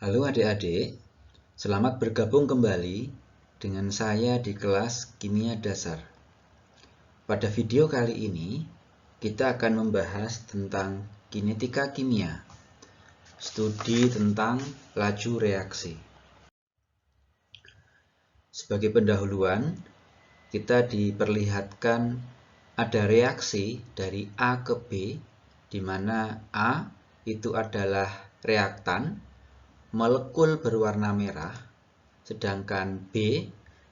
Halo adik-adik, selamat bergabung kembali dengan saya di kelas Kimia Dasar. Pada video kali ini, kita akan membahas tentang kinetika kimia, studi tentang laju reaksi. Sebagai pendahuluan, kita diperlihatkan ada reaksi dari A ke B, di mana A itu adalah reaktan, molekul berwarna merah, sedangkan B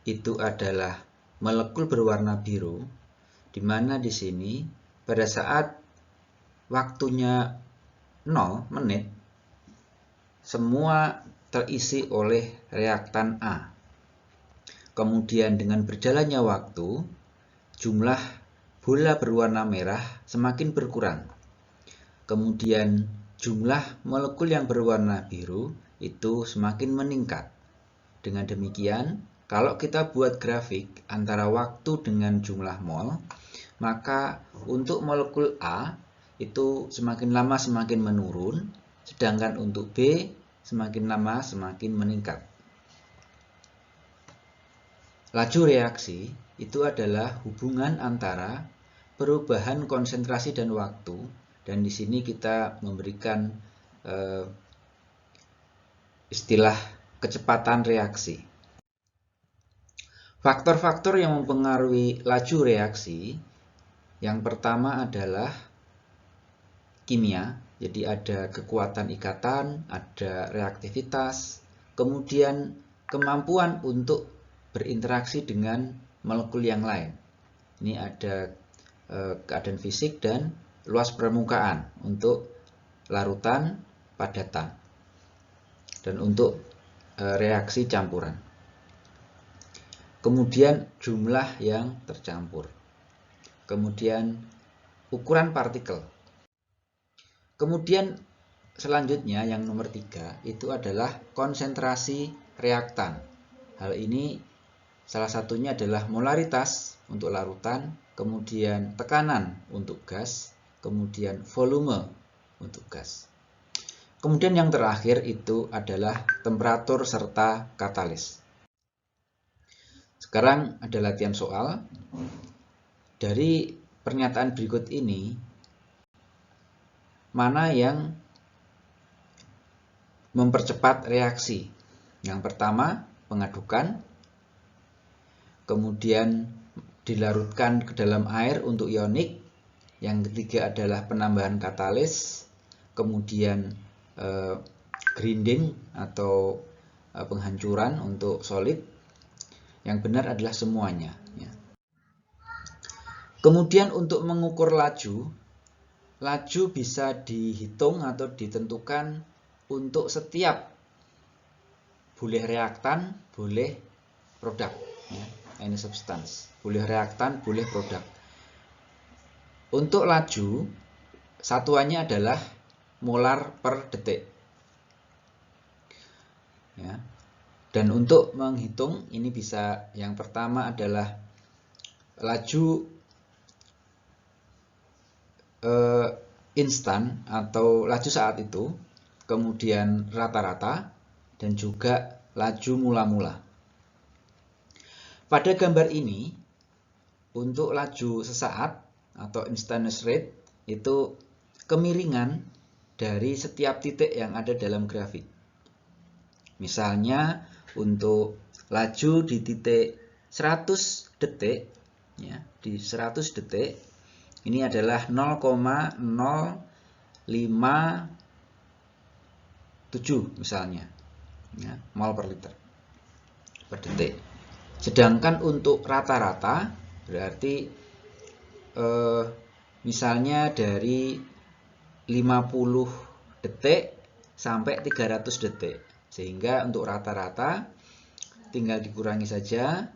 itu adalah molekul berwarna biru, di mana di sini pada saat waktunya 0 menit, semua terisi oleh reaktan A. Kemudian dengan berjalannya waktu, jumlah bola berwarna merah semakin berkurang. Kemudian jumlah molekul yang berwarna biru itu semakin meningkat. Dengan demikian, kalau kita buat grafik antara waktu dengan jumlah mol, maka untuk molekul A itu semakin lama semakin menurun, sedangkan untuk B semakin lama semakin meningkat. Laju reaksi itu adalah hubungan antara perubahan konsentrasi dan waktu, dan di sini kita memberikan istilah kecepatan reaksi. Faktor-faktor yang mempengaruhi laju reaksi, yang pertama adalah kimia, jadi ada kekuatan ikatan, ada reaktivitas, kemudian kemampuan untuk berinteraksi dengan molekul yang lain. Ini ada keadaan fisik dan luas permukaan untuk larutan, padatan, dan untuk reaksi campuran. Kemudian jumlah yang tercampur. Kemudian ukuran partikel. Kemudian selanjutnya yang nomor 3 itu adalah konsentrasi reaktan. Hal ini salah satunya adalah molaritas untuk larutan, kemudian tekanan untuk gas, kemudian volume untuk gas. Kemudian yang terakhir itu adalah temperatur serta katalis. Sekarang ada latihan soal. Dari pernyataan berikut ini, mana yang mempercepat reaksi? Yang pertama, pengadukan. Kemudian dilarutkan ke dalam air untuk ionik. Yang ketiga adalah penambahan katalis. Kemudian grinding atau penghancuran untuk solid. Yang benar adalah semuanya. Kemudian untuk mengukur laju bisa dihitung atau ditentukan untuk setiap boleh reaktan, boleh produk. Any substance, boleh reaktan, boleh produk. Untuk laju, satuannya adalah molar per detik. Dan untuk menghitung, ini bisa yang pertama adalah laju instan atau laju saat itu, kemudian rata-rata, dan juga laju mula-mula. Pada gambar ini, untuk laju sesaat atau instantaneous rate itu kemiringan dari setiap titik yang ada dalam grafik. Misalnya untuk laju di titik 100 detik, di 100 detik, ini adalah 0,0557 misalnya, mol per liter per detik. Sedangkan untuk rata-rata berarti misalnya dari 50 detik sampai 300 detik. Sehingga untuk rata-rata tinggal dikurangi saja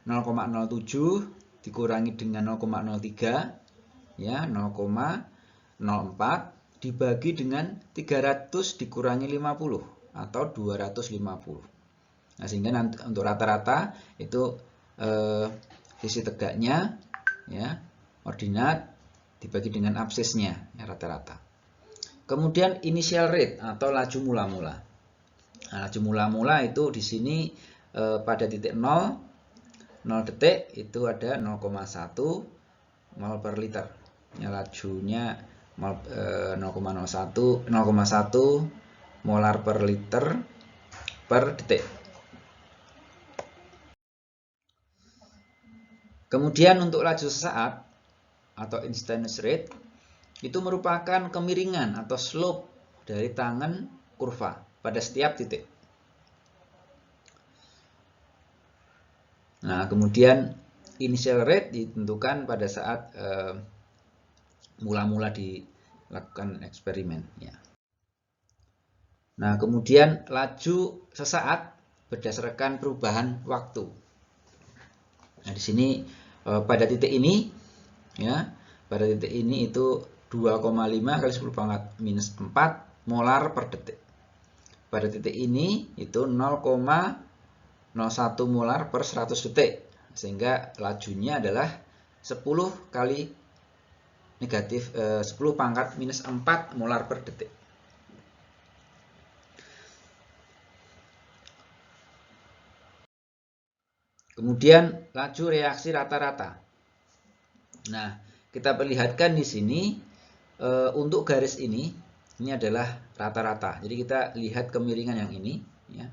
0,07 dikurangi dengan 0,03, 0,04 dibagi dengan 300 dikurangi 50 atau 250. Nah, sehingga nanti untuk rata-rata itu sisi tegaknya, ordinat dibagi dengan absisnya, rata-rata. Kemudian initial rate atau laju mula-mula. Nah, laju mula-mula itu di sini pada titik 0 detik itu ada 0,1 mol per liter. Ya, lajunya 0,1 molar per liter per detik. Kemudian untuk laju sesaat atau instantaneous rate itu merupakan kemiringan atau slope dari tangen kurva pada setiap titik. Nah, kemudian initial rate ditentukan pada saat mula-mula dilakukan eksperimen. Ya. Nah, kemudian laju sesaat berdasarkan perubahan waktu. Nah, di sini pada titik ini, ya, pada titik ini itu 2,5 kali 10 pangkat minus 4 molar per detik. Pada titik ini itu 0,01 molar per 100 detik. Sehingga lajunya adalah 10 kali negatif 10 pangkat minus 4 molar per detik. Kemudian laju reaksi rata-rata. Nah, kita perlihatkan di sini untuk garis ini adalah rata-rata. Jadi kita lihat kemiringan yang ini. Ya.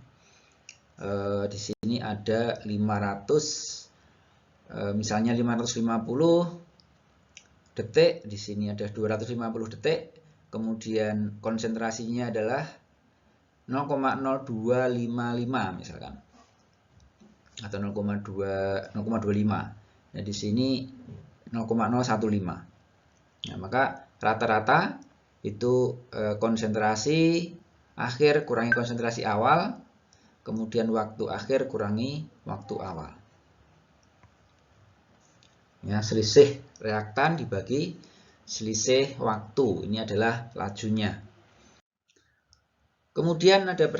Di sini ada 500, misalnya 550 detik. Di sini ada 250 detik. Kemudian konsentrasinya adalah 0,0255 misalkan, atau 0,25. Nah, di sini 0,015. Nah, maka rata-rata itu konsentrasi akhir kurangi konsentrasi awal, kemudian waktu akhir kurangi waktu awal. Ya, selisih reaktan dibagi selisih waktu. Ini adalah lajunya. Kemudian ada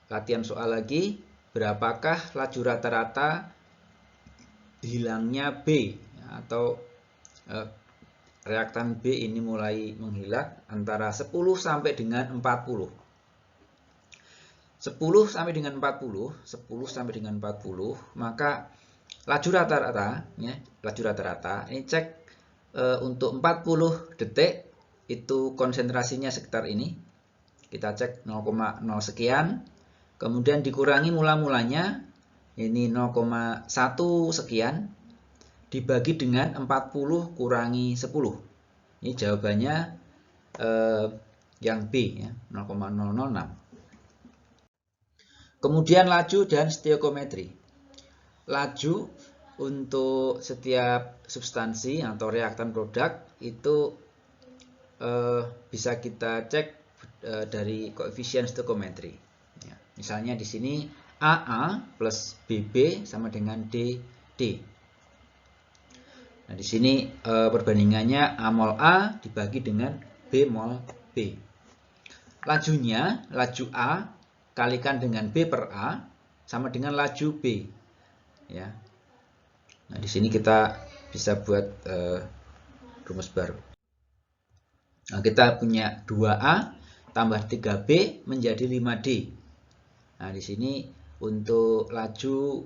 latihan soal lagi. Berapakah laju rata-rata hilangnya B, atau reaktan B ini mulai menghilang antara 10 sampai dengan 40. 10 sampai dengan 40, maka laju rata-rata, ya, laju rata-rata ini cek untuk 40 detik itu konsentrasinya sekitar ini. Kita cek 0,0 sekian, kemudian dikurangi mula-mulanya ini 0,1 sekian dibagi dengan 40 kurangi 10. Ini jawabannya yang B, ya, 0,006. Kemudian laju dan stoichiometri. Laju untuk setiap substansi atau reaktan produk itu bisa kita cek dari koefisien stoichiometri. Ya, misalnya di sini AA plus BB sama dengan DD. Nah, di sini perbandingannya A mol A dibagi dengan B mol B. Lajunya, laju A kalikan dengan B per A sama dengan laju B. Ya. Nah, di sini kita bisa buat rumus baru. Nah, kita punya 2A tambah 3B menjadi 5D. Nah, di sini untuk laju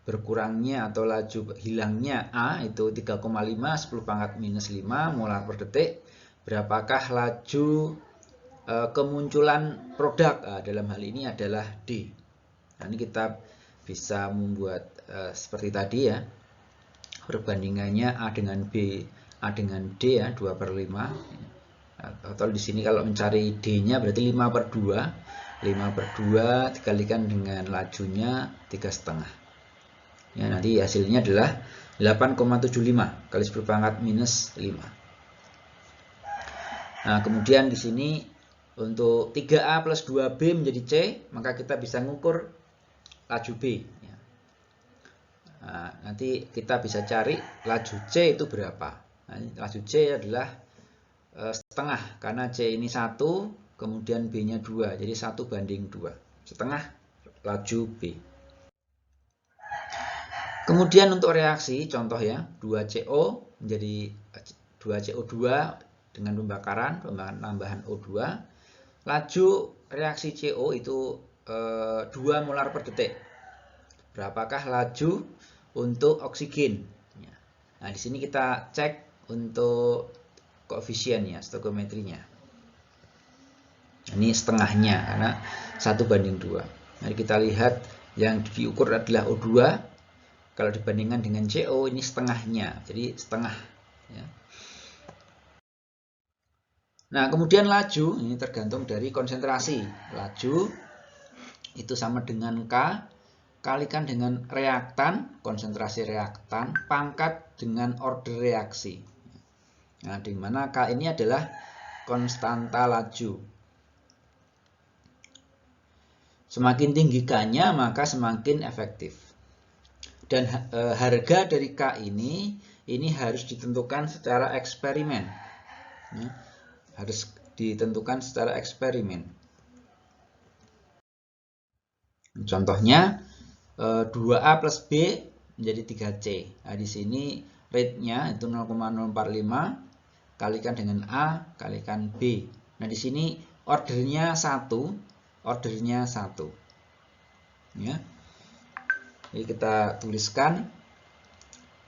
berkurangnya atau laju hilangnya A itu 3,5 10 pangkat minus 5 molar per detik. Berapakah laju kemunculan produk? Dalam hal ini adalah D. Nah, ini kita bisa membuat seperti tadi, ya. Perbandingannya A dengan B, A dengan D, ya, 2 per 5. Atau di sini kalau mencari D-nya berarti 5 per 2. 5 per 2 dikalikan dengan lajunya 3,5. Ya, nanti hasilnya adalah 8,75 kali 10 pangkat minus 5. Nah, kemudian di sini untuk 3A plus 2B menjadi C, maka kita bisa mengukur laju B. Ya. Nah, nanti kita bisa cari laju C itu berapa. Nah, laju C adalah setengah, karena C ini 1, kemudian B-nya 2, jadi 1 banding 2, setengah laju B. Kemudian untuk reaksi, contoh, ya, 2CO menjadi 2CO2 dengan pembakaran tambahan O2, laju reaksi CO itu 2 molar per detik. Berapakah laju untuk oksigen? Nah, di sini kita cek untuk koefisiennya, stoichiometrinya. Ini setengahnya karena 1:2. Mari kita lihat yang diukur adalah O2. Kalau dibandingkan dengan CO ini setengahnya, jadi setengah. Ya. Nah, kemudian laju, ini tergantung dari konsentrasi. Laju itu sama dengan K, kalikan dengan reaktan, konsentrasi reaktan, pangkat dengan order reaksi. Nah, di mana K ini adalah konstanta laju. Semakin tinggi K-nya, maka semakin efektif. Dan harga dari K ini harus ditentukan secara eksperimen. Ya. Harus ditentukan secara eksperimen. Contohnya 2A plus B menjadi 3C. Nah, di sini rate-nya itu 0,045 kalikan dengan A kalikan B. Nah, di sini ordernya 1. Ya. Jadi kita tuliskan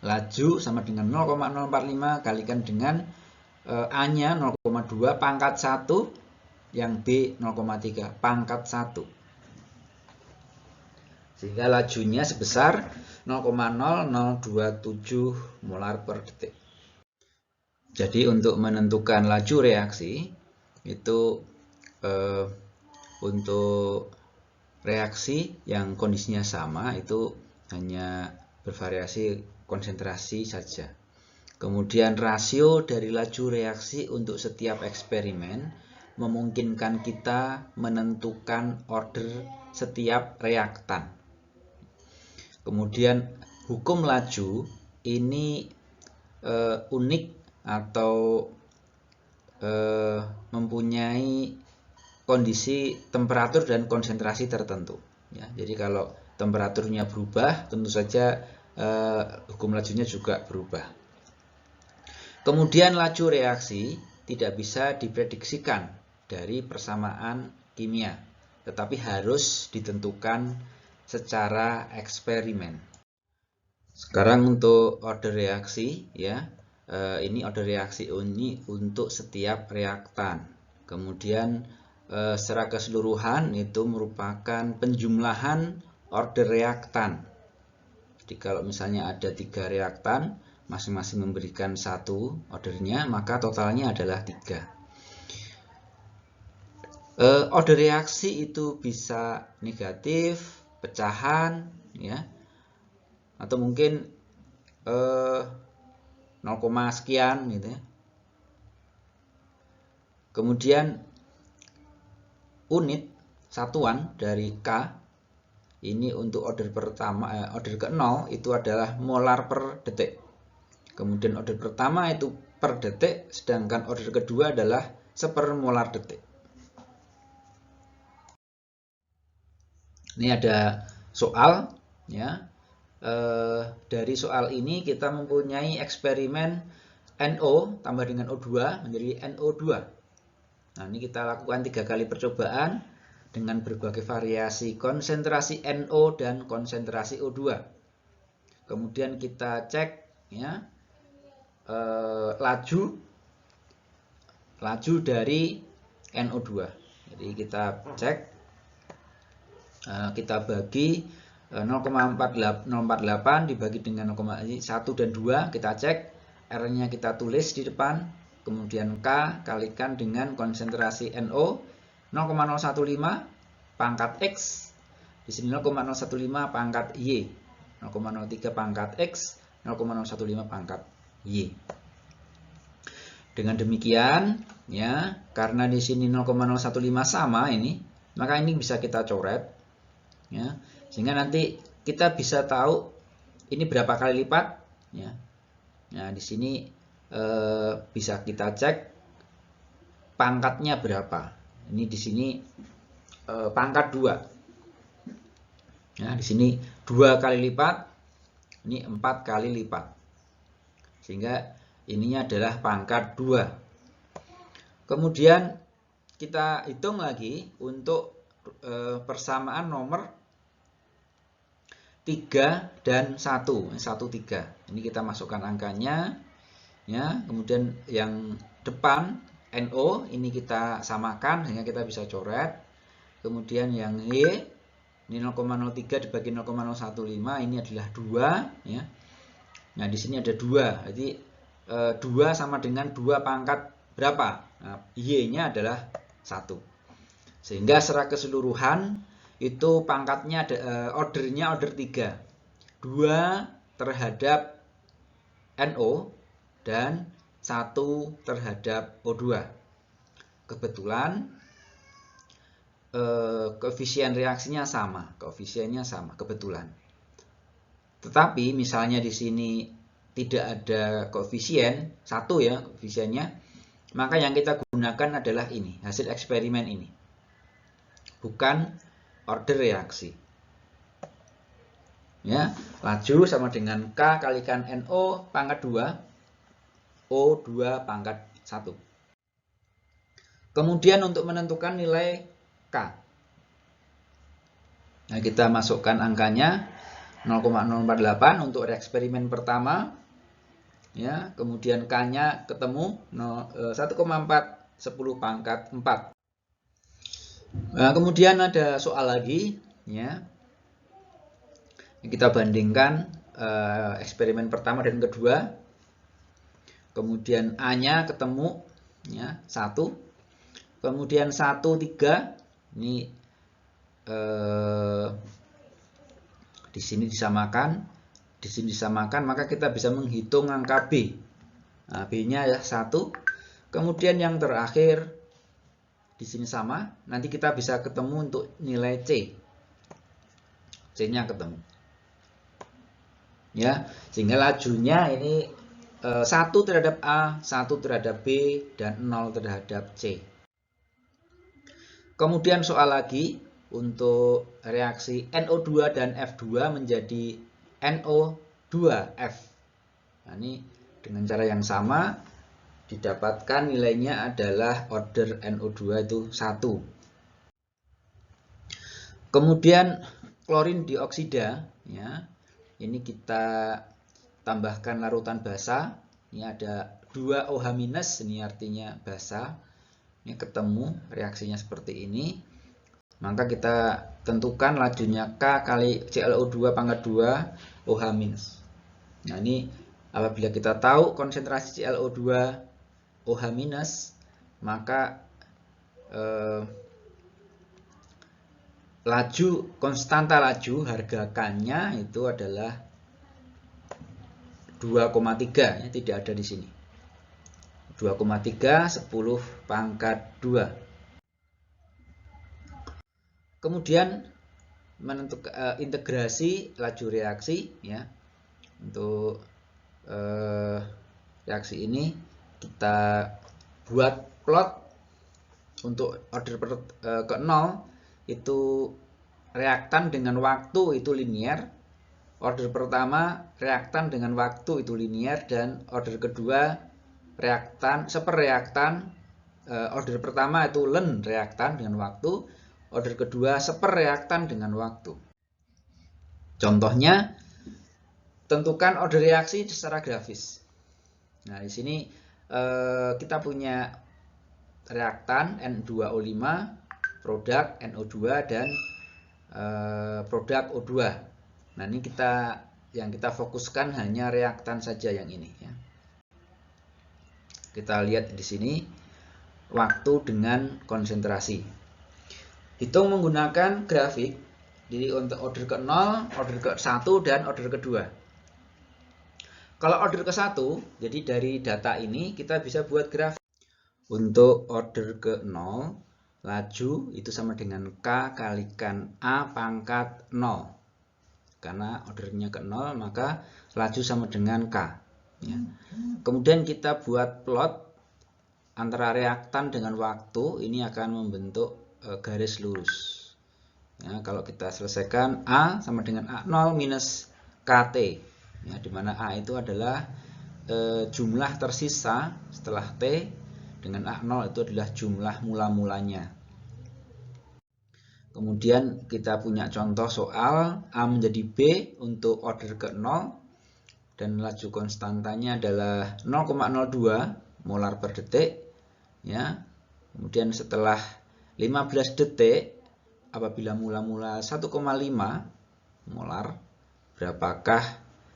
laju sama dengan 0,045 kalikan dengan A-nya 0,2 pangkat 1, yang B 0,3 pangkat 1. Sehingga lajunya sebesar 0,0027 molar per detik. Jadi untuk menentukan laju reaksi itu untuk reaksi yang kondisinya sama itu hanya bervariasi konsentrasi saja. Kemudian rasio dari laju reaksi untuk setiap eksperimen memungkinkan kita menentukan order setiap reaktan. Kemudian hukum laju ini unik atau mempunyai kondisi temperatur dan konsentrasi tertentu. Ya, jadi kalau temperaturnya berubah, tentu saja hukum lajunya juga berubah. Kemudian laju reaksi tidak bisa diprediksikan dari persamaan kimia, tetapi harus ditentukan secara eksperimen. Sekarang untuk order reaksi, ya, ini order reaksi ini untuk setiap reaktan. Kemudian secara keseluruhan itu merupakan penjumlahan order reaktan. Jadi kalau misalnya ada 3 reaktan, masing-masing memberikan 1 ordernya, maka totalnya adalah 3. Order reaksi itu bisa negatif, pecahan, ya, atau mungkin 0, sekian gitu ya. Kemudian unit satuan dari K ini untuk order pertama, order ke-0 itu adalah molar per detik. Kemudian order pertama itu per detik, sedangkan order kedua adalah sepermolar detik. Ini ada soal, ya. Dari soal ini kita mempunyai eksperimen NO tambah dengan O2 menjadi NO2. Nah, ini kita lakukan 3 kali percobaan dengan berbagai variasi konsentrasi NO dan konsentrasi O2. Kemudian kita cek, ya, laju dari NO2. Jadi kita cek, kita bagi 0,48 dibagi dengan 0,1 dan 2, kita cek R-nya, kita tulis di depan, kemudian K kalikan dengan konsentrasi NO 0,015 pangkat X, di sini 0,015 pangkat Y, 0,03 pangkat X, 0,015 pangkat Y. Dengan demikian, ya, karena di sini 0,015 sama ini, maka ini bisa kita coret, ya, sehingga nanti kita bisa tahu ini berapa kali lipat, ya. Nah, di sini bisa kita cek pangkatnya berapa. Ini di sini pangkat 2. Ya, di sini 2 kali lipat, ini 4 kali lipat. Sehingga ininya adalah pangkat 2. Kemudian kita hitung lagi untuk persamaan nomor 3 dan 1, 3. Ini kita masukkan angkanya, ya. Kemudian yang depan NO ini kita samakan sehingga kita bisa coret. Kemudian yang Y ini 0,03 dibagi 0,015 ini adalah 2, ya. Nah, di sini ada 2. Jadi 2 sama dengan 2 pangkat berapa? Nah, Y-nya adalah 1. Sehingga secara keseluruhan itu pangkatnya ordernya order 3. 2 terhadap NO dan 1 terhadap O2. Kebetulan koefisien reaksinya sama, koefisiennya sama kebetulan. Tetapi misalnya di sini tidak ada koefisien 1 ya koefisiennya, maka yang kita gunakan adalah ini, hasil eksperimen ini. Bukan order reaksi. Ya, laju sama dengan K kalikan NO pangkat 2, O2 pangkat 1. Kemudian untuk menentukan nilai K. Nah, kita masukkan angkanya 0,048 untuk eksperimen pertama. Ya, kemudian K-nya ketemu 1,410 pangkat 4. Nah, kemudian ada soal lagi, ya. Kita bandingkan eksperimen pertama dan kedua. Kemudian A-nya ketemu, ya, 1. Kemudian 1, 3. Ini di sini disamakan, maka kita bisa menghitung angka B. Nah, B-nya ya 1. Kemudian yang terakhir di sini sama, nanti kita bisa ketemu untuk nilai C. C-nya ketemu. Ya, sehingga lajunya ini 1 terhadap A, 1 terhadap B, dan 0 terhadap C. Kemudian soal lagi untuk reaksi NO2 dan F2 menjadi NO2F. Nah, ini dengan cara yang sama didapatkan nilainya adalah order NO2 itu 1. Kemudian klorin dioksida, ya. Ini kita tambahkan larutan basa. Ini ada 2 OH-, ini artinya basa. Ini ketemu reaksinya seperti ini. Maka kita tentukan lajunya K kali ClO2 pangkat 2 OH-. Nah, ini apabila kita tahu konsentrasi ClO2 OH-, maka laju konstanta laju harga K-nya itu adalah 2,3, ya, tidak ada di sini. 2,3 10 pangkat 2. Kemudian menentukan integrasi laju reaksi, ya. Untuk reaksi ini kita buat plot untuk order ke 0 itu reaktan dengan waktu itu linear. Order pertama reaktan dengan waktu itu linear, dan order kedua reaktan seperreaktan. Order pertama itu ln reaktan dengan waktu, order kedua seperreaktan dengan waktu. Contohnya, tentukan order reaksi secara grafis. Nah, di sini kita punya reaktan N2O5, produk NO2 dan produk O2. Nah, ini yang kita fokuskan hanya reaktan saja yang ini, ya. Kita lihat di sini waktu dengan konsentrasi. Hitung menggunakan grafik. Jadi untuk order ke 0, order ke 1 dan order kedua. Kalau order ke 1, jadi dari data ini kita bisa buat grafik. Untuk order ke 0, laju itu sama dengan K kalikan A pangkat 0. Karena ordernya ke 0, maka laju sama dengan K, ya. Kemudian kita buat plot antara reaktan dengan waktu. Ini akan membentuk garis lurus, ya. Kalau kita selesaikan, A sama dengan A0 minus KT, ya, dimana A itu adalah jumlah tersisa setelah T, dengan A0 itu adalah jumlah mula-mulanya. Kemudian kita punya contoh soal A menjadi B untuk order ke 0 dan laju konstantanya adalah 0,02 molar per detik ya. Kemudian setelah 15 detik apabila mula-mula 1,5 molar, berapakah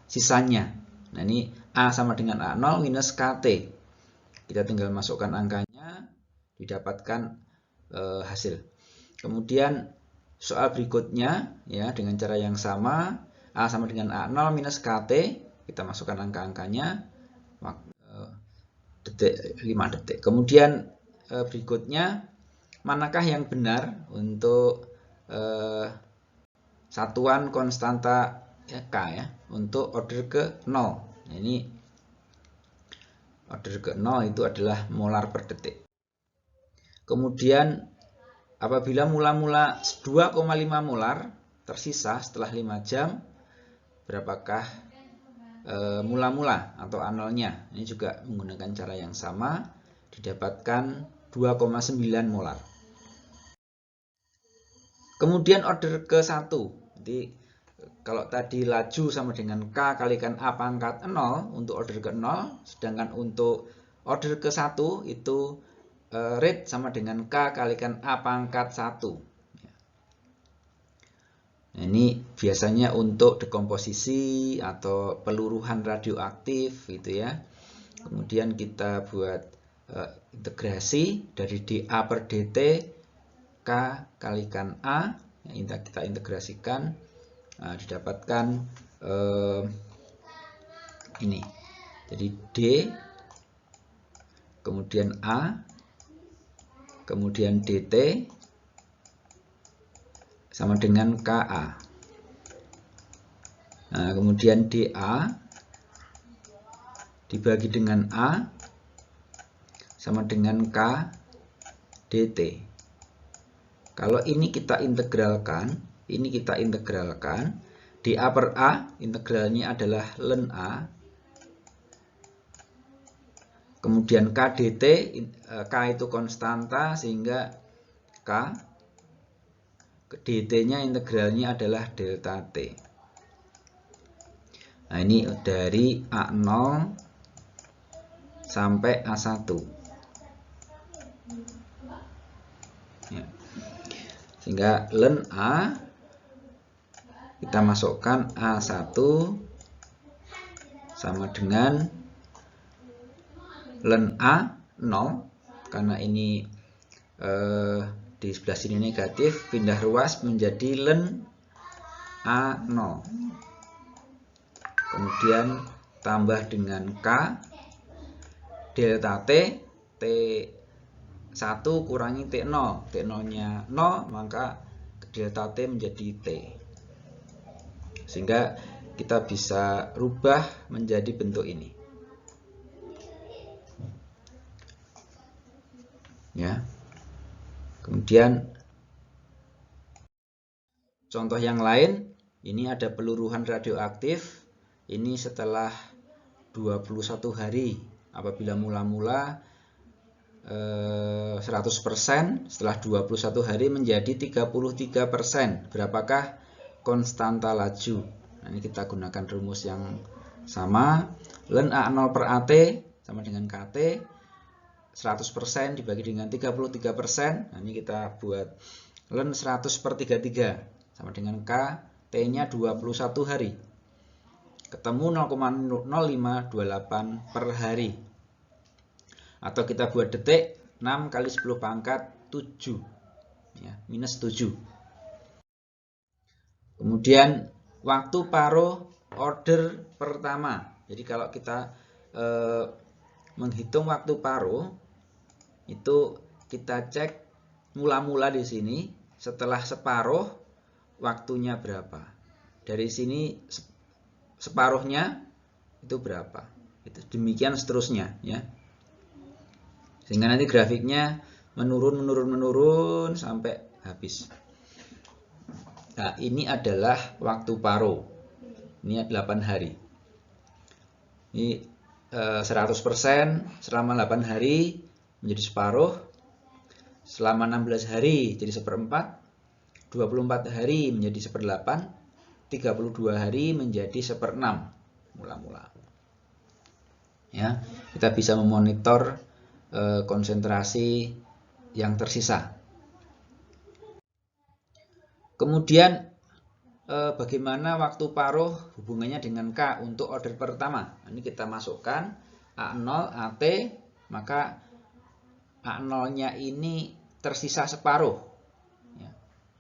sisanya? Nah, ini A sama dengan A0 minus KT. Kita tinggal masukkan angkanya, didapatkan hasil. Kemudian soal berikutnya ya dengan cara yang sama, A sama dengan A0 minus KT, kita masukkan angka-angkanya, detik 5 detik. Kemudian berikutnya, manakah yang benar untuk satuan konstanta ya, K ya, untuk order ke 0. Nah, ini order ke 0 itu adalah molar per detik. Kemudian apabila mula-mula 2,5 molar tersisa setelah 5 jam, berapakah mula-mula atau A0-nya? Ini juga menggunakan cara yang sama, didapatkan 2,9 molar. Kemudian order ke 1. Jadi kalau tadi laju sama dengan K kalikan A pangkat 0 untuk order ke 0, sedangkan untuk order ke 1 itu rate sama dengan K kalikan A pangkat 1. Nah, ini biasanya untuk dekomposisi atau peluruhan radioaktif gitu ya. Kemudian kita buat integrasi dari dA per dt K kalikan A. Kita integrasikan, didapatkan ini. Jadi D, kemudian A, kemudian dt sama dengan KA. Nah, kemudian DA dibagi dengan A sama dengan K dt. Kalau ini kita integralkan, DA per A integralnya adalah ln A. Kemudian K dt, K itu konstanta sehingga K, dt-nya integralnya adalah delta T. Nah, ini dari A0 sampai A1. Ya. Sehingga ln A kita masukkan A1 sama dengan ln A 0, karena ini di sebelah sini negatif, pindah ruas menjadi ln A0. Kemudian tambah dengan K delta T, T1 kurangi T0. T0-nya 0, maka delta T menjadi T. Sehingga kita bisa rubah menjadi bentuk ini. Ya. Kemudian contoh yang lain, ini ada peluruhan radioaktif. Ini setelah 21 hari. Apabila mula-mula 100%, setelah 21 hari menjadi 33%. Berapakah konstanta laju? Nah, ini kita gunakan rumus yang sama. Ln A0 per AT sama dengan KT. 100% dibagi dengan 33%. Nah, ini kita buat ln 100 per 33 sama dengan K, T-nya 21 hari. Ketemu 0,0528 per hari. Atau kita buat detik, 6 kali 10 pangkat 7. Ya, minus 7. Kemudian waktu paruh order pertama. Jadi kalau kita menghitung waktu paruh, itu kita cek mula-mula di sini, setelah separuh waktunya berapa. Dari sini separuhnya itu berapa. Itu demikian seterusnya ya. Sehingga nanti grafiknya menurun sampai habis. Nah, ini adalah waktu paruh. Ini 8 hari. Ini 100% selama 8 hari menjadi separuh, selama 16 hari jadi 1/4, 24 hari menjadi 1/8, 32 hari menjadi 1/6 mula-mula. Ya, kita bisa memonitor konsentrasi yang tersisa. Kemudian bagaimana waktu paruh hubungannya dengan K untuk order pertama? Ini kita masukkan A0, AT, maka A0-nya ini tersisa separuh ya,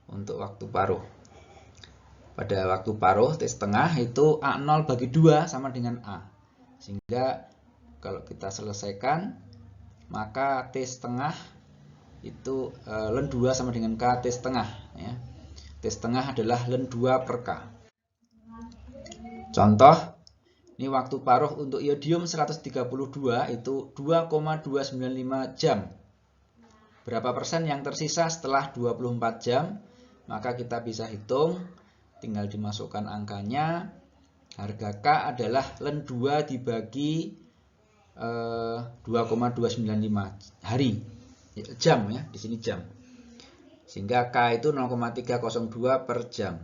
untuk waktu paruh. Pada waktu paruh T setengah itu A0 bagi 2 sama dengan A. Sehingga kalau kita selesaikan, maka T setengah itu ln 2 sama dengan K T setengah ya. T setengah adalah ln 2 per K. Contoh, ini waktu paruh untuk iodium 132 itu 2,295 jam. Berapa persen yang tersisa setelah 24 jam? Maka kita bisa hitung, tinggal dimasukkan angkanya. Harga K adalah ln 2 dibagi 2,295 hari. Jam ya, di sini jam. Sehingga K itu 0,302 per jam.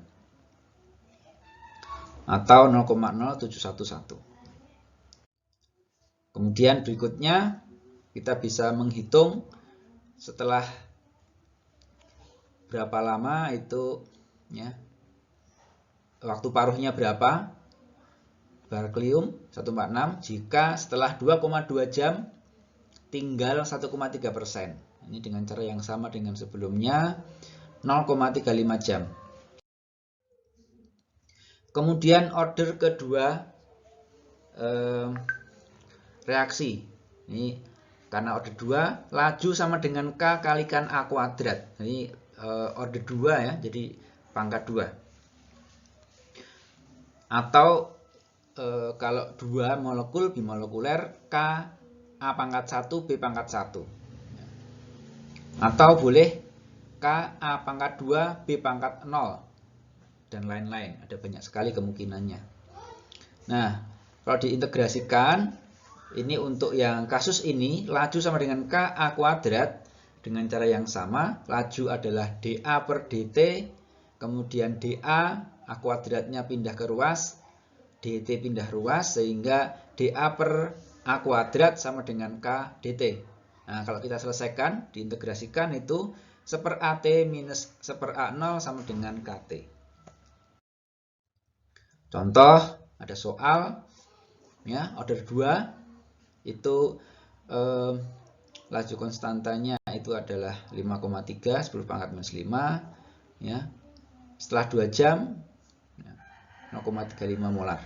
Atau 0,0711. Kemudian berikutnya kita bisa menghitung setelah berapa lama itu ya. Waktu paruhnya berapa? Berkelium 146 jika setelah 2,2 jam tinggal 1,3%. Ini dengan cara yang sama dengan sebelumnya, 0,35 jam. Kemudian order kedua reaksi. Ini karena order 2 laju sama dengan K kalikan A kuadrat. Ini order 2 ya, jadi pangkat 2. Atau kalau 2 molekul bimolekuler K A pangkat 1 B pangkat 1. Atau boleh K A pangkat 2 B pangkat 0 dan lain-lain. Ada banyak sekali kemungkinannya. Nah, kalau diintegrasikan, ini untuk yang kasus ini laju sama dengan K A kuadrat dengan cara yang sama. Laju adalah dA per dt, kemudian dA A kuadratnya pindah ke ruas, dt pindah ruas, sehingga dA per A kuadrat sama dengan K dt. Nah, kalau kita selesaikan, diintegrasikan itu 1/AT minus 1/A0 sama dengan KT. Contoh, ada soal, ya, order 2, itu laju konstantanya itu adalah 5,3, 10 pangkat minus 5, ya. Setelah 2 jam, 0,35 molar.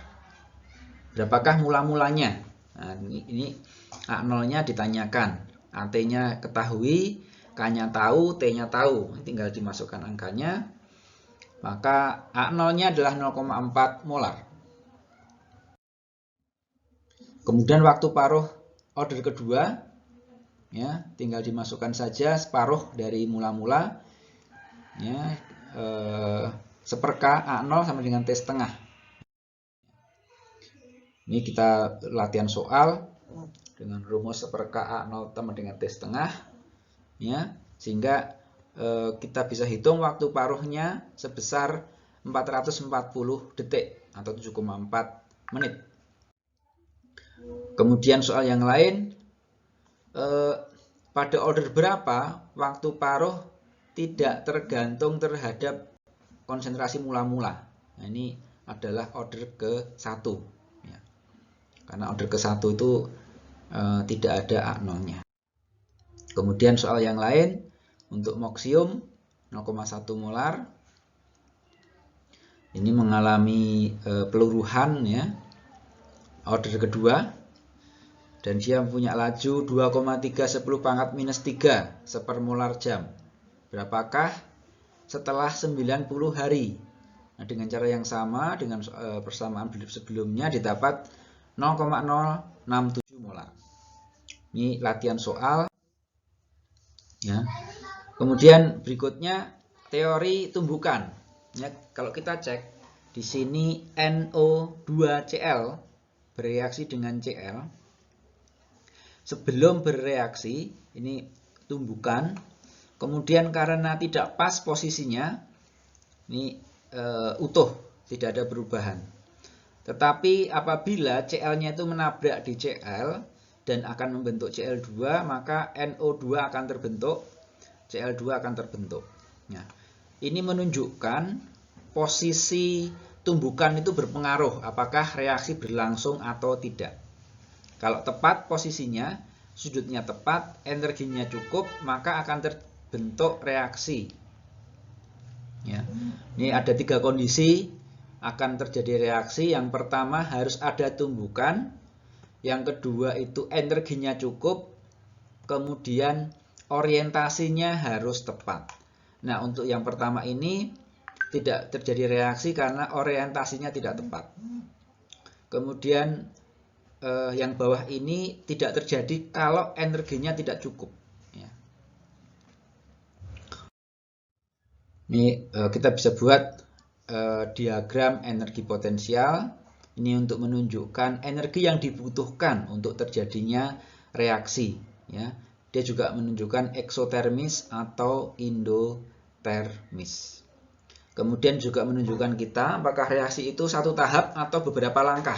Berapakah mula-mulanya? Nah, ini A0-nya ditanyakan. AT-nya ketahui, K-nya tahu, T-nya tahu. Tinggal dimasukkan angkanya. Maka A0-nya adalah 0,4 molar. Kemudian waktu paruh order kedua, ya, tinggal dimasukkan saja separuh dari mula-mula. Ya, 1/K A0 sama dengan T setengah. Ini kita latihan soal dengan rumus 1/K A0 sama dengan T setengah, ya, sehingga kita bisa hitung waktu paruhnya sebesar 440 detik atau 7,4 menit. Kemudian soal yang lain, pada order berapa waktu paruh tidak tergantung terhadap konsentrasi mula-mula. Nah, ini adalah order ke-1 ya. Karena order ke-1 itu tidak ada A0-nya. Kemudian soal yang lain untuk moksium 0,1 molar. Ini mengalami peluruhan ya. Order kedua dan dia punya laju 2,3 10 pangkat minus 3 sepermolar jam. Berapakah setelah 90 hari? Nah, dengan cara yang sama dengan persamaan sebelumnya didapat 0,067 molar. Ini latihan soal ya. Kemudian berikutnya teori tumbukan. Ya, kalau kita cek di sini NO2Cl bereaksi dengan Cl. sebelum bereaksi, ini tumbukan, kemudian karena tidak pas posisinya, ini utuh, tidak ada perubahan. Tetapi apabila Cl-nya itu menabrak di Cl dan akan membentuk Cl2, maka NO2 akan terbentuk, Cl2 akan terbentuk. Nah, ini menunjukkan posisi tumbukan itu berpengaruh apakah reaksi berlangsung atau tidak. Kalau tepat posisinya, sudutnya tepat, energinya cukup, maka akan terbentuk reaksi. Ya. Ini ada 3 kondisi akan terjadi reaksi. Yang pertama harus ada tumbukan, yang kedua itu energinya cukup, kemudian orientasinya harus tepat. Nah, untuk yang pertama ini tidak terjadi reaksi karena orientasinya tidak tepat. Kemudian yang bawah ini tidak terjadi kalau energinya tidak cukup. Ya. Ini kita bisa buat diagram energi potensial. Ini untuk menunjukkan energi yang dibutuhkan untuk terjadinya reaksi. Ya. Dia juga menunjukkan eksotermis atau endotermis. Kemudian juga menunjukkan kita apakah reaksi itu satu tahap atau beberapa langkah.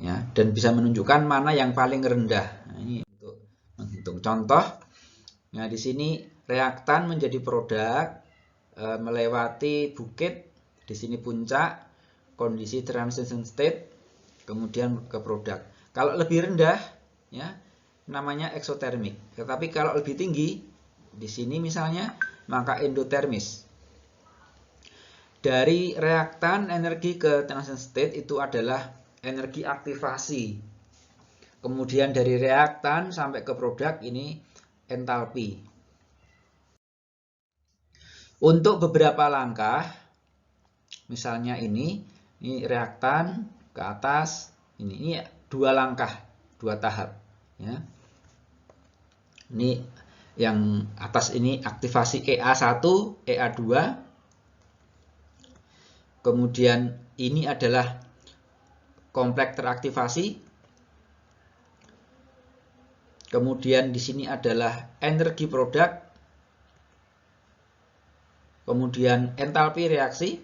Ya, dan bisa menunjukkan mana yang paling rendah. Nah, ini untuk menghitung contoh. Nah, di sini reaktan menjadi produk melewati bukit, di sini puncak, kondisi transition state, kemudian ke produk. Kalau lebih rendah, ya, namanya eksotermik. Tetapi kalau lebih tinggi, di sini misalnya, maka endotermis. Dari reaktan energi ke transition state itu adalah energi aktivasi. Kemudian dari reaktan sampai ke produk ini entalpi. Untuk beberapa langkah, misalnya ini reaktan ke atas, ini 2 langkah, 2 tahap. Ya. Ini yang atas ini aktivasi EA1, EA2. Kemudian ini adalah kompleks teraktivasi. Kemudian di sini adalah energi produk. Kemudian entalpi reaksi.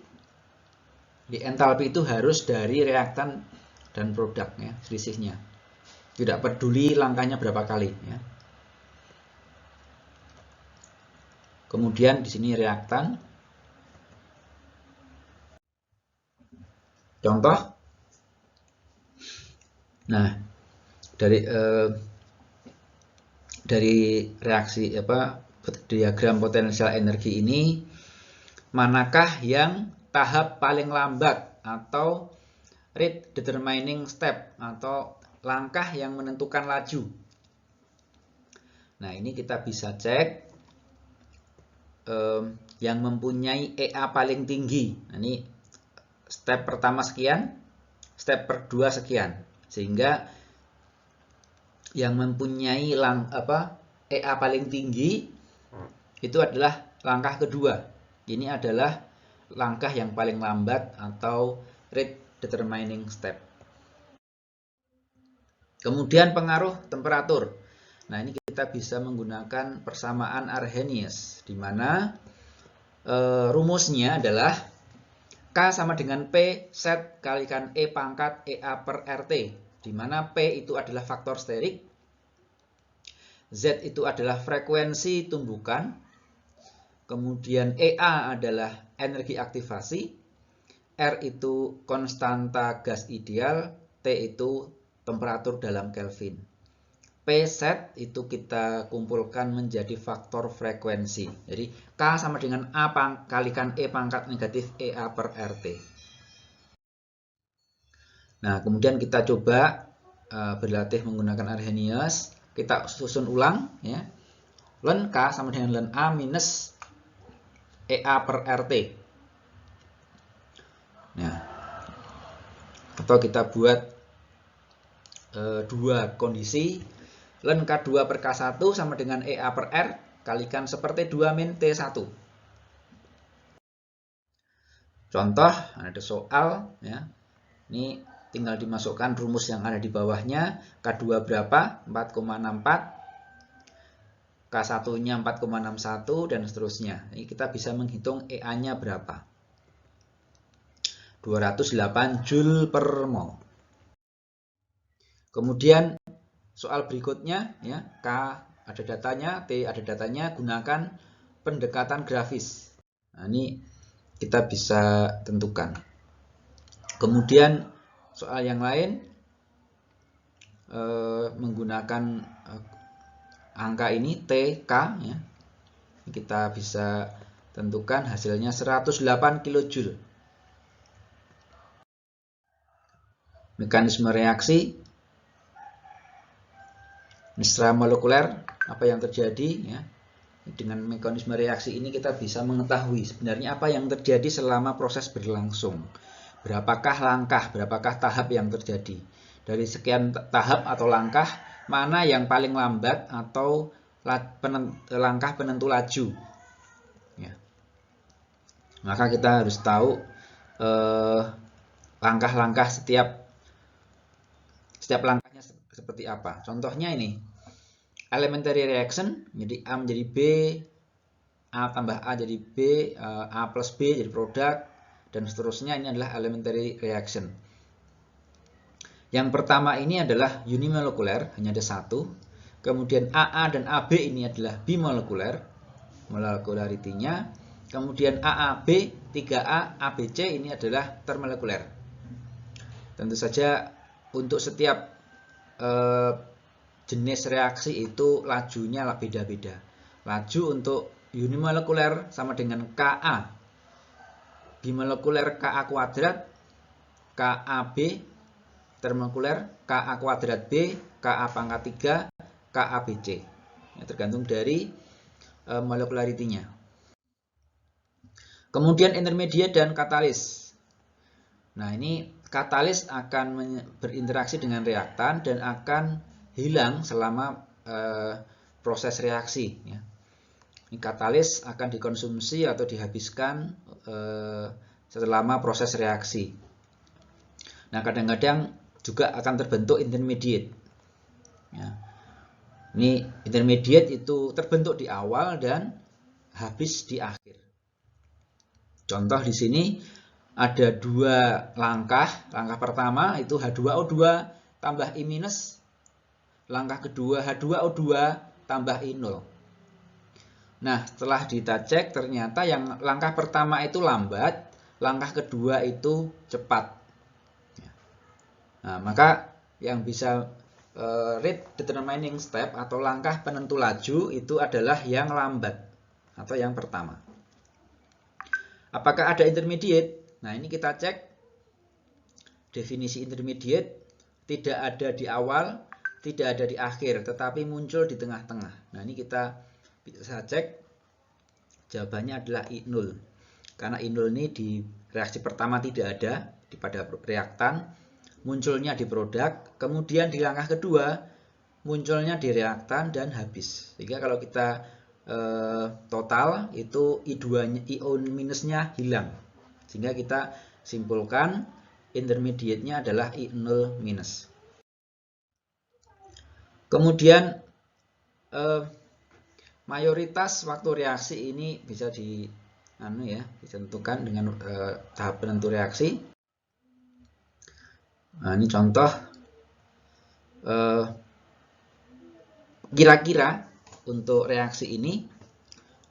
Di entalpi itu harus dari reaktan dan produk, ya, selisihnya. Tidak peduli langkahnya berapa kali, ya. Kemudian di sini reaktan. Contoh. Nah, dari reaksi diagram potensial energi ini, manakah yang tahap paling lambat atau rate determining step atau langkah yang menentukan laju. Nah, ini kita bisa cek yang mempunyai EA paling tinggi. Nah, ini step pertama sekian, step kedua sekian, sehingga yang mempunyai EA paling tinggi itu adalah langkah kedua. Ini adalah langkah yang paling lambat atau rate determining step. Kemudian pengaruh temperatur. Nah, ini kita bisa menggunakan persamaan Arrhenius, di mana rumusnya adalah K sama dengan P set kalikan E pangkat EA per RT, di mana P itu adalah faktor sterik, Z itu adalah frekuensi tumbukan, kemudian EA adalah energi aktivasi, R itu konstanta gas ideal, T itu temperatur dalam Kelvin. P set itu kita kumpulkan menjadi faktor frekuensi. Jadi K sama dengan A kalikan E pangkat negatif EA per RT. Nah, kemudian kita coba berlatih menggunakan Arrhenius. Kita susun ulang, ya. Ln K sama dengan ln A minus EA per RT. Nah, atau kita buat dua kondisi. Ln K2 per K1 sama dengan EA per R kalikan seperti 2 min T1. Contoh, ada soal, ya. Ini tinggal dimasukkan rumus yang ada di bawahnya. K2 berapa? 4,64, K1-nya 4,61, dan seterusnya. Ini kita bisa menghitung EA-nya berapa. 208 Joule per mol. Kemudian soal berikutnya, ya, K ada datanya, T ada datanya, gunakan pendekatan grafis. Nah, ini kita bisa tentukan. Kemudian soal yang lain menggunakan angka ini T, K, ya. Kita bisa tentukan hasilnya 108 kJ. Mekanisme reaksi secara molekuler, apa yang terjadi, ya. Dengan mekanisme reaksi ini kita bisa mengetahui sebenarnya apa yang terjadi selama proses berlangsung. Berapakah langkah, berapakah tahap yang terjadi. Dari sekian tahap atau langkah, mana yang paling lambat atau langkah penentu laju. Ya. Maka kita harus tahu langkah-langkah setiap langkahnya seperti apa. Contohnya ini, elementary reaction, jadi A menjadi B, A tambah A jadi B, A plus B jadi produk, dan seterusnya. Ini adalah elementary reaction. Yang pertama ini adalah unimolekuler, hanya ada satu. Kemudian AA dan AB ini adalah bimolekuler, molecularity-nya. Kemudian AAB, 3A, ABC ini adalah termolekuler. Tentu saja untuk setiap jenis reaksi itu lajunya beda-beda. Laju untuk unimolekuler sama dengan Ka, bimolekuler Ka kuadrat, Kab, termolekuler Ka kuadrat B, Ka pangkat 3, KABC. Ya, tergantung dari molekularity-nya. Kemudian intermediate dan katalis. Nah, ini katalis akan berinteraksi dengan reaktan dan akan hilang selama proses reaksi. Ya. Ini katalis akan dikonsumsi atau dihabiskan selama proses reaksi. Nah, kadang-kadang juga akan terbentuk intermediate. Ya. Ini intermediate itu terbentuk di awal dan habis di akhir. Contoh di sini ada dua langkah. Langkah pertama itu H2O2 tambah I-. Langkah kedua H2O2 tambah I0. Nah, setelah kita cek ternyata yang langkah pertama itu lambat, langkah kedua itu cepat. Nah, maka yang bisa rate determining step atau langkah penentu laju itu adalah yang lambat atau yang pertama. Apakah ada intermediate? Nah, ini kita cek definisi intermediate, tidak ada di awal, tidak ada di akhir, tetapi muncul di tengah-tengah. Nah, ini kita bisa cek, jawabannya adalah I0. Karena I0 ini di reaksi pertama tidak ada pada reaktan, munculnya di produk, kemudian di langkah kedua munculnya di reaktan dan habis. Sehingga kalau kita total itu I2-nya, IO minusnya hilang. Sehingga kita simpulkan intermediate-nya adalah I0 minus. Kemudian mayoritas waktu reaksi ini bisa ditentukan dengan tahap penentu reaksi. Nah, ini contoh kira-kira untuk reaksi ini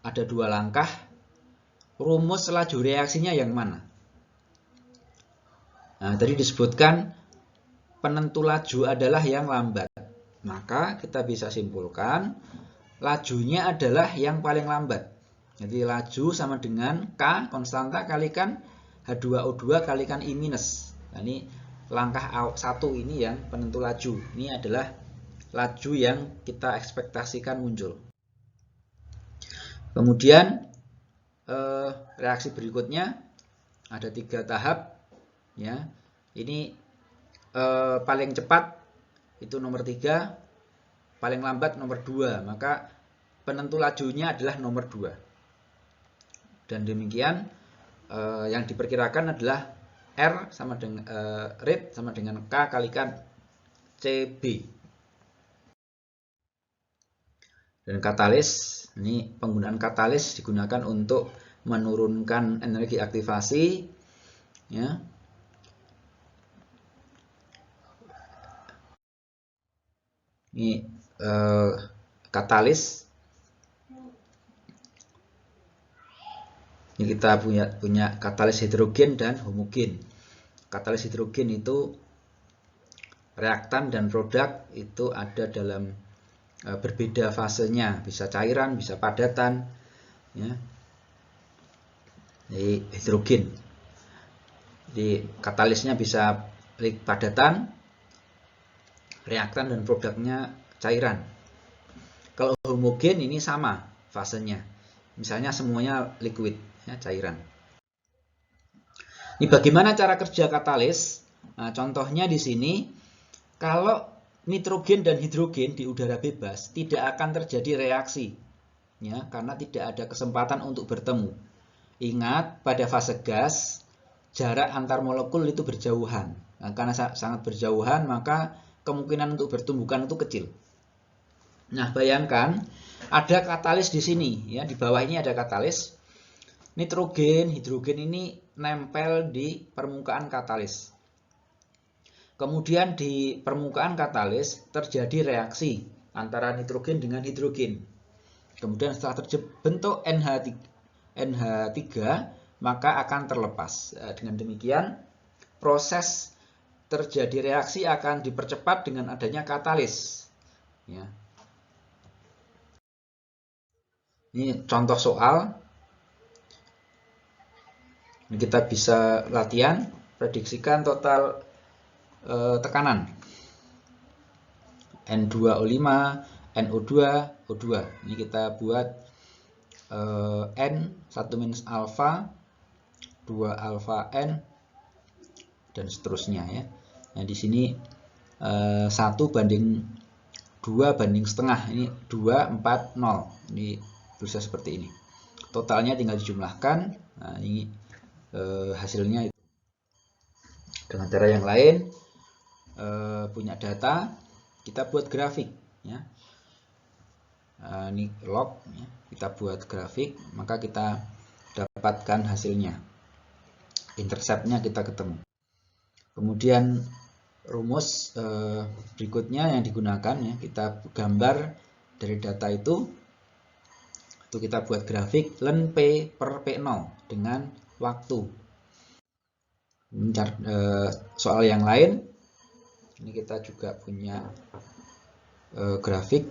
ada dua langkah. Rumus laju reaksinya yang mana? Nah, tadi disebutkan penentu laju adalah yang lambat. Maka kita bisa simpulkan lajunya adalah yang paling lambat. Jadi laju sama dengan K konstanta kalikan H2O2 kalikan I-. Nah, ini langkah 1 ini yang penentu laju. Ini adalah laju yang kita ekspektasikan muncul. Kemudian reaksi berikutnya ada 3 tahap. Ya, ini paling cepat itu nomor 3, paling lambat nomor 2. Maka penentu lajunya adalah nomor 2. Dan demikian yang diperkirakan adalah R sama dengan rate sama dengan K kalikan CB. Dan katalis, ini penggunaan katalis digunakan untuk menurunkan energi aktivasi, ya. Ini katalis. Ini kita punya katalis hidrogen dan homogen. Katalis hidrogen itu reaktan dan produk itu ada dalam berbeda fasenya, bisa cairan, bisa padatan, ya. Jadi hidrogen. Jadi katalisnya bisa padatan, reaktan dan produknya cairan. Kalau homogen ini sama fasenya. Misalnya semuanya liquid, ya, cairan. Ini bagaimana cara kerja katalis? Nah, contohnya di sini, kalau nitrogen dan hidrogen di udara bebas tidak akan terjadi reaksi, ya, karena tidak ada kesempatan untuk bertemu. Ingat, pada fase gas jarak antar molekul itu berjauhan. Nah, karena sangat berjauhan, maka kemungkinan untuk bertumbukan itu kecil. Nah, bayangkan ada katalis di sini, ya, di bawah ini ada katalis. Nitrogen, hidrogen ini nempel di permukaan katalis. Kemudian di permukaan katalis terjadi reaksi antara nitrogen dengan hidrogen. Kemudian setelah terbentuk NH3, maka akan terlepas. Dengan demikian, proses terjadi reaksi akan dipercepat dengan adanya katalis, ya. Ini contoh soal. Ini kita bisa latihan, prediksikan total tekanan N2O5, NO2, O2. Ini kita buat N 1 minus alfa, 2 alfa N, dan seterusnya, ya. Nah, di sini 1 banding 2 banding setengah, ini 2, 4, 0. Ini bisa seperti ini. Totalnya tinggal dijumlahkan. Nah, ini hasilnya itu. Dengan cara yang lain, punya data, kita buat grafik, ya. Ini log, ya. Kita buat grafik, maka kita dapatkan hasilnya. Interceptnya kita ketemu. Kemudian rumus berikutnya yang digunakan, ya, kita gambar dari data itu kita buat grafik len P per P0 dengan waktu. Soal yang lain, ini kita juga punya grafik